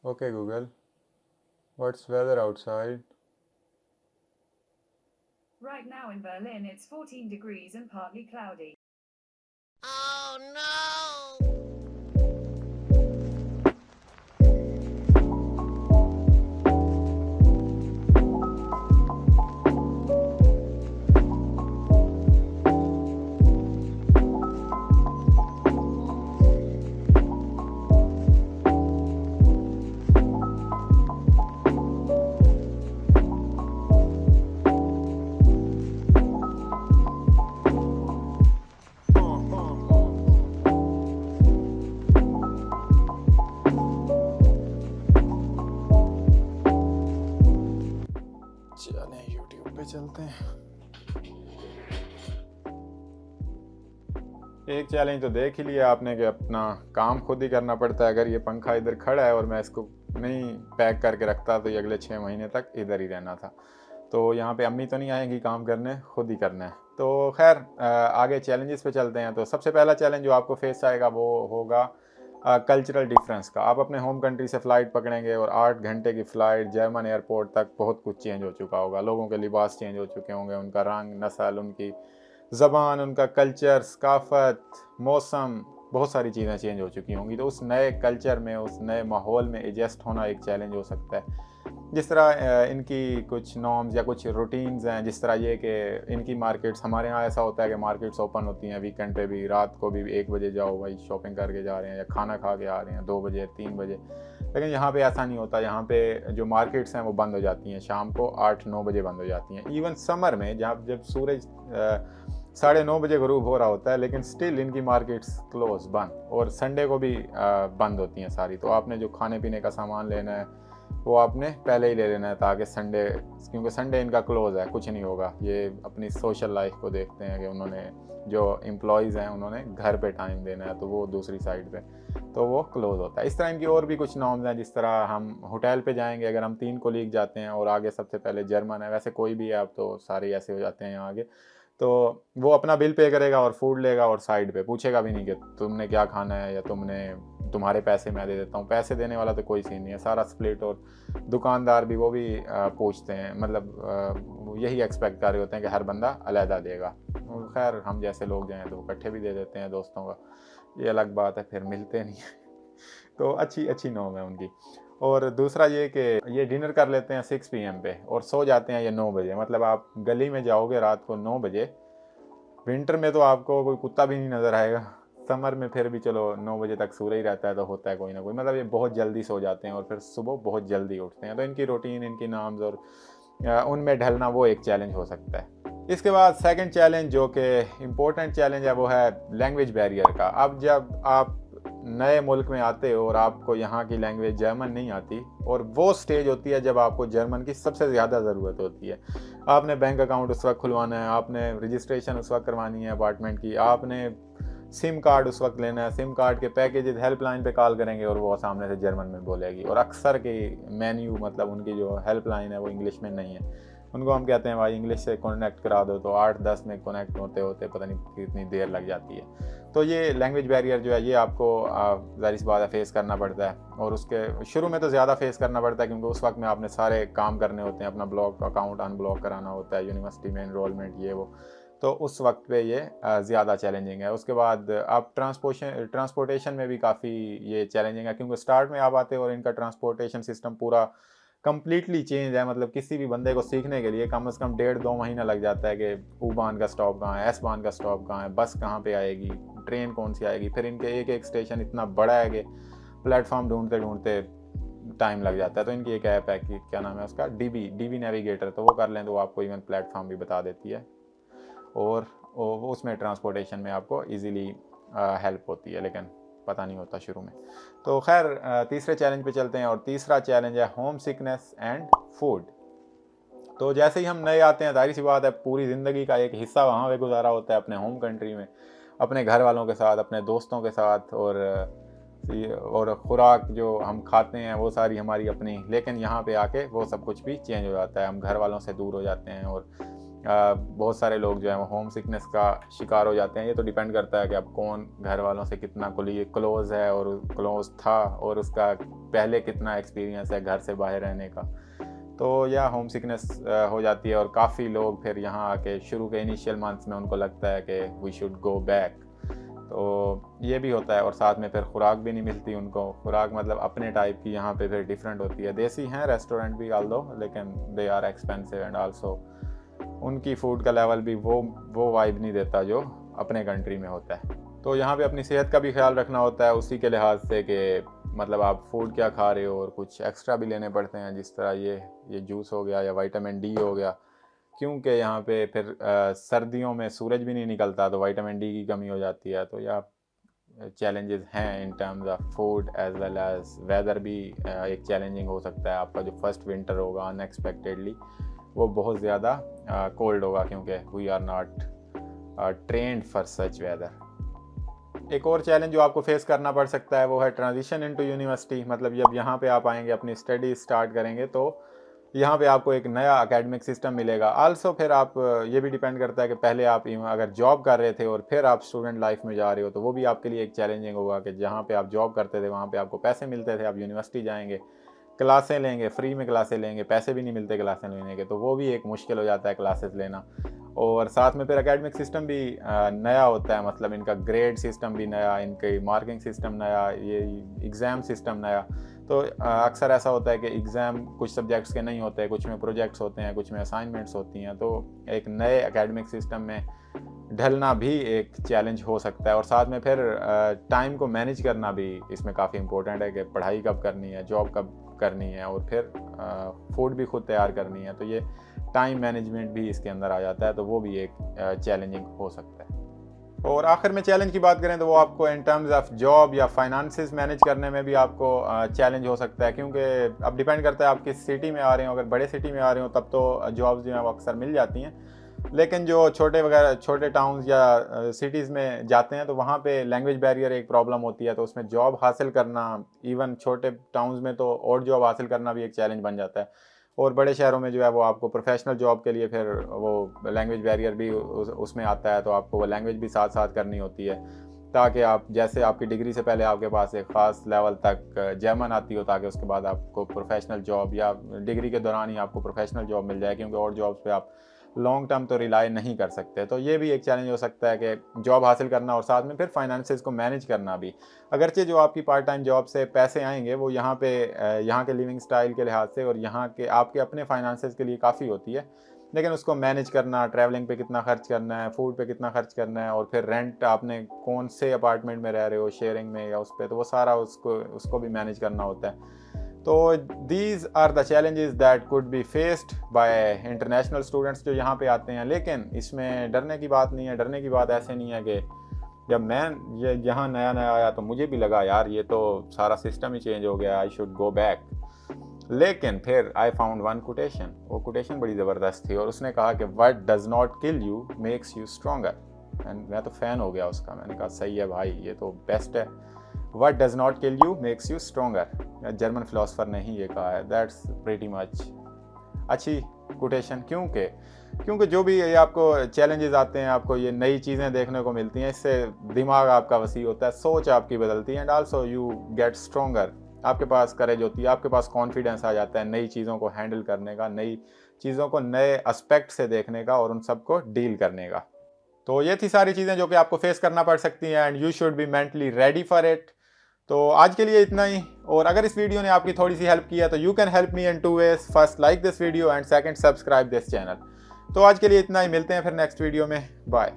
Okay, Google, what's weather outside? Right now in Berlin, it's 14 degrees and partly cloudy. Oh no! चलें YouTube पे चलते हैं। एक challenge तो देख ही लिया आपने कि अपना काम खुद ही करना पड़ता है। अगर ये पंखा इधर खड़ा है और मैं इसको नहीं पैक करके रखता तो ये अगले 6 महीने तक इधर ही रहना था। तो यहाँ पे अम्मी तो नहीं आएंगी काम करने, खुद ही करना है। तो खैर आगे चैलेंजेस पे चलते हैं। तो सबसे पहला चैलेंज जो आपको फेस आएगा वो होगा कल्चरल डिफरेंस का। आप अपने होम कंट्री से फ़्लाइट पकड़ेंगे और 8 घंटे की फ़्लाइट जर्मन एयरपोर्ट तक बहुत कुछ चेंज हो चुका होगा। लोगों के लिबास चेंज हो चुके होंगे, उनका रंग, नस्ल, उनकी ज़बान, उनका कल्चर, सकाफ़त, मौसम, बहुत सारी चीज़ें चेंज हो चुकी होंगी। तो उस नए कल्चर में, उस नए माहौल में एडजस्ट होना एक चैलेंज हो सकता है। जिस तरह इनकी कुछ नॉर्म्स या कुछ रूटीन्स हैं, जिस तरह ये कि इनकी मार्केट्स, हमारे यहाँ ऐसा होता है कि मार्केट्स ओपन होती हैं वीकेंड पे भी, रात को भी 1 बजे जाओ भाई शॉपिंग करके जा रहे हैं या खाना खा के आ रहे हैं 2 बजे 3 बजे। लेकिन यहाँ पे ऐसा नहीं होता। यहाँ पे जो मार्केट्स हैं वो बंद हो जाती हैं शाम को 8-9 बजे बंद हो जाती हैं। इवन समर में जब सूरज 9:30 बजे गुरूब हो रहा होता है, लेकिन स्टिल इनकी मार्केट्स क्लोज, बंद। और संडे को भी बंद होती हैं सारी। तो आपने जो खाने पीने का सामान लेना है वो आपने पहले ही ले लेना है ताकि संडे, क्योंकि संडे इनका क्लोज़ है, कुछ नहीं होगा। ये अपनी सोशल लाइफ को देखते हैं कि उन्होंने जो एम्प्लॉयज़ हैं उन्होंने घर पे टाइम देना है, तो वो दूसरी साइड पे, तो वो क्लोज़ होता है। इस तरह इनकी और भी कुछ नॉर्म्स हैं। जिस तरह हम होटल पे जाएंगे, अगर हम 3 कोलीग जाते हैं और आगे सबसे पहले जर्मन है, वैसे कोई भी है, आप तो सारे ऐसे हो जाते हैं यहाँ आगे, तो वो अपना बिल पे करेगा और फूड लेगा और साइड पे पूछेगा भी नहीं कि तुमने क्या खाना है या तुम्हारे पैसे मैं दे देता हूँ। पैसे देने वाला तो कोई सीन नहीं है, सारा स्प्लिट। और दुकानदार भी वो भी पूछते हैं, मतलब यही एक्सपेक्ट कर रहे होते हैं कि हर बंदा अलहदा देगा। खैर हम जैसे लोग जाएँ तो इकट्ठे भी दे देते हैं दोस्तों का, ये अलग बात है, फिर मिलते नहीं है। तो अच्छी अच्छी नॉर्म है उनकी। और दूसरा ये कि ये डिनर कर लेते हैं 6 PM पे और सो जाते हैं ये 9 बजे। मतलब आप गली में जाओगे रात को 9 बजे, विंटर में तो आपको कोई कुत्ता भी नहीं नज़र आएगा। समर में फिर भी चलो 9 बजे तक सूर्य ही रहता है तो होता है कोई ना कोई। मतलब ये बहुत जल्दी सो जाते हैं और फिर सुबह बहुत जल्दी उठते हैं। तो इनकी रूटीन, इनकी नॉर्म्स और उनमें ढलना वो एक चैलेंज हो सकता है। इसके बाद सेकंड चैलेंज जो कि इम्पोर्टेंट चैलेंज है वो है लैंग्वेज बैरियर का। अब जब आप नए मुल्क में आते हो और आपको यहाँ की लैंग्वेज जर्मन नहीं आती, और वो स्टेज होती है जब आपको जर्मन की सबसे ज़्यादा ज़रूरत होती है। आपने बैंक अकाउंट उस वक्त खुलवाना है, आपने रजिस्ट्रेशन उस वक्त करवानी है अपार्टमेंट की, आपने सिम कार्ड उस वक्त लेना है, सिम कार्ड के पैकेजेस हेल्पलाइन पे कॉल करेंगे और वो सामने से जर्मन में बोलेगी। और अक्सर के मेन्यू, मतलब उनकी जो हेल्पलाइन है वो इंग्लिश में नहीं है। उनको हम कहते हैं भाई इंग्लिश से कनेक्ट करा दो, तो 8-10 में कनेक्ट होते होते पता नहीं कितनी देर लग जाती है। तो ये लैंग्वेज बैरियर जो है ये आपको ज़ाहिर सी बात है फेस करना पड़ता है। और उसके शुरू में तो ज़्यादा फेस करना पड़ता है क्योंकि उस वक्त में आपने सारे काम करने होते हैं, अपना ब्लॉक अकाउंट अनब्लॉक कराना होता है, यूनिवर्सिटी में इनरोलमेंट, ये वो। तो उस वक्त पे ये ज़्यादा चैलेंजिंग है। उसके बाद आप ट्रांसपोर्टेशन में भी काफ़ी ये चैलेंजिंग है क्योंकि स्टार्ट में आप आते हो और इनका ट्रांसपोर्टेशन सिस्टम पूरा कंप्लीटली चेंज है। मतलब किसी भी बंदे को सीखने के लिए कम से कम 1.5-2 महीना लग जाता है कि U बान का स्टॉप कहाँ है, S बान का स्टॉप कहाँ है, बस कहाँ पे आएगी, ट्रेन कौन सी आएगी। फिर इनके एक एक स्टेशन इतना बड़ा है कि प्लेटफॉर्म ढूंढते ढूंढते टाइम लग जाता है। तो इनकी एक ऐप है कि क्या नाम है उसका, डीबी नेविगेटर, तो वो कर लें तो वो आपको इवन प्लेटफॉर्म भी बता देती है और वो उसमें ट्रांसपोर्टेशन में आपको इजीली हेल्प होती है, लेकिन पता नहीं होता शुरू में। तो खैर तीसरे चैलेंज पे चलते हैं और तीसरा चैलेंज है होम सिकनेस एंड फूड। तो जैसे ही हम नए आते हैं, जाहिर सी बात है पूरी ज़िंदगी का एक हिस्सा वहाँ पे गुजारा होता है अपने होम कंट्री में, अपने घर वालों के साथ, अपने दोस्तों के साथ। और खुराक जो हम खाते हैं वो सारी हमारी अपनी। लेकिन यहाँ पे आके वो सब कुछ भी चेंज हो जाता है, हम घर वालों से दूर हो जाते हैं और बहुत सारे लोग जो है वो होम सिकनेस का शिकार हो जाते हैं। ये तो डिपेंड करता है कि आप कौन घर वालों से कितना क्लोज़ है और क्लोज़ था और उसका पहले कितना एक्सपीरियंस है घर से बाहर रहने का। तो या होम सिकनेस हो जाती है और काफ़ी लोग फिर यहाँ आके शुरू के इनिशियल मंथ्स में उनको लगता है कि वी शुड गो बैक। तो ये भी होता है और साथ में फिर खुराक भी नहीं मिलती उनको। खुराक मतलब अपने टाइप की यहाँ पे फिर डिफरेंट होती है। देसी हैं रेस्टोरेंट भी आल्दो, लेकिन they are expensive and also उनकी फ़ूड का लेवल भी वो वाइब नहीं देता जो अपने कंट्री में होता है। तो यहाँ पे अपनी सेहत का भी ख्याल रखना होता है उसी के लिहाज से कि मतलब आप फूड क्या खा रहे हो और कुछ एक्स्ट्रा भी लेने पड़ते हैं, जिस तरह ये जूस हो गया या विटामिन डी हो गया, क्योंकि यहाँ पे फिर सर्दियों में सूरज भी नहीं निकलता तो विटामिन डी की कमी हो जाती है। तो या चैलेंजेस हैं in terms of food as well as weather भी एक चैलेंजिंग हो सकता है। आपका जो फर्स्ट विंटर होगा अनएक्सपेक्टेडली वो बहुत ज़्यादा कोल्ड होगा क्योंकि we are not trained for such weather. एक और चैलेंज जो आपको फेस करना पड़ सकता है वो है ट्रांजिशन इनटू यूनिवर्सिटी। मतलब जब यहाँ पे आप आएंगे अपनी स्टडी स्टार्ट करेंगे तो यहाँ पे आपको एक नया एकेडमिक सिस्टम मिलेगा। आल्सो फिर आप ये भी डिपेंड करता है कि पहले आप अगर जॉब कर रहे थे और फिर आप स्टूडेंट लाइफ में जा रहे हो तो वो भी आपके लिए एक चैलेंजिंग होगा कि जहाँ पे आप जॉब करते थे वहाँ पे आपको पैसे मिलते थे, आप यूनिवर्सिटी जाएंगे, क्लासें लेंगे, फ्री में क्लासें लेंगे, पैसे भी नहीं मिलते क्लासें लेने के, तो वो भी एक मुश्किल हो जाता है क्लासेस लेना। और साथ में फिर एकेडमिक सिस्टम भी नया होता है, मतलब इनका ग्रेड सिस्टम भी नया, इनकी मार्किंग सिस्टम नया, ये एग्ज़ाम सिस्टम नया। तो अक्सर ऐसा होता है कि एग्ज़ाम कुछ सब्जेक्ट्स के नहीं होते, कुछ में प्रोजेक्ट्स होते हैं, कुछ में असाइनमेंट्स होती हैं। तो एक नए एकेडमिक सिस्टम में ढलना भी एक चैलेंज हो सकता है। और साथ में फिर टाइम को मैनेज करना भी इसमें काफ़ी इंपॉर्टेंट है कि पढ़ाई कब करनी है, जॉब कब करनी है और फिर फूड भी खुद तैयार करनी है। तो ये टाइम मैनेजमेंट भी इसके अंदर आ जाता है, तो वो भी एक चैलेंजिंग हो सकता है। और आखिर में चैलेंज की बात करें तो वो आपको इन टर्म्स ऑफ जॉब या फाइनेंसेस मैनेज करने में भी आपको चैलेंज हो सकता है, क्योंकि अब डिपेंड करता है आप किस सिटी में आ रहे हो। अगर बड़े सिटी में आ रहे हो तब तो जॉब्स जो हैं वो अक्सर मिल जाती हैं, लेकिन जो छोटे टाउन्स या सिटीज़ में जाते हैं तो वहाँ पे लैंग्वेज बैरियर एक प्रॉब्लम होती है। तो उसमें जॉब हासिल करना, इवन छोटे टाउन्स में तो और जॉब हासिल करना भी एक चैलेंज बन जाता है। और बड़े शहरों में जो है वो आपको प्रोफेशनल जॉब के लिए फिर वो लैंग्वेज बैरियर भी उसमें आता है, तो आपको वो लैंग्वेज भी साथ साथ करनी होती है ताकि आप जैसे आपकी डिग्री से पहले आपके पास एक ख़ास लेवल तक जर्मन आती हो, ताकि उसके बाद आपको प्रोफेशनल जॉब या डिग्री के दौरान ही आपको प्रोफेशनल जॉब मिल जाए, क्योंकि और जॉब्स पे आप लॉन्ग टर्म तो रिलाई नहीं कर सकते। तो ये भी एक चैलेंज हो सकता है कि जॉब हासिल करना और साथ में फिर फाइनेंसेस को मैनेज करना भी। अगरचे जो आपकी पार्ट टाइम जॉब से पैसे आएंगे वो यहाँ के लिविंग स्टाइल के लिहाज से और यहाँ के आपके अपने फाइनेंसेस के लिए काफ़ी होती है, लेकिन उसको मैनेज करना, ट्रैवलिंग पे कितना खर्च करना है, फूड पे कितना खर्च करना है, और फिर रेंट आपने कौन से अपार्टमेंट में रह रहे हो, शेयरिंग में या उस पर, तो वो सारा उसको भी मैनेज करना होता है। तो these are the challenges that could be faced by international students जो यहाँ पे आते हैं। लेकिन इसमें डरने की बात नहीं है। डरने की बात ऐसे नहीं है कि जब मैं यहाँ नया आया तो मुझे भी लगा यार ये तो सारा सिस्टम ही चेंज हो गया, आई शुड गो बैक। लेकिन फिर आई फाउंड वन कोटेशन, वो कोटेशन बड़ी ज़बरदस्त थी और उसने कहा कि what does not kill you makes you stronger. And मैं तो फ़ैन हो गया उसका। मैंने कहा सही है भाई, ये तो बेस्ट है। What does not kill you makes you stronger। German philosopher ने ही ये कहा है। दैट्स प्रीटी मच अच्छी कोटेशन, क्योंकि जो भी ये आपको चैलेंजेस आते हैं, आपको ये नई चीज़ें देखने को मिलती हैं, इससे दिमाग आपका वसी होता है, सोच आपकी बदलती है, and also you get stronger. आपके पास करेज होती है, आपके पास कॉन्फिडेंस आ जाता है नई चीज़ों को हैंडल करने का, नई चीज़ों को नए एस्पेक्ट से देखने का और उन सबको डील करने का। तो ये थी सारी चीज़ें जो कि आपको फेस करना पड़ सकती हैं, and you should be mentally ready for it. तो आज के लिए इतना ही। और अगर इस वीडियो ने आपकी थोड़ी सी हेल्प किया तो you can help me in 2 ways। First, like this video, and second, subscribe this channel. तो आज के लिए इतना ही, मिलते हैं फिर नेक्स्ट वीडियो में। बाय।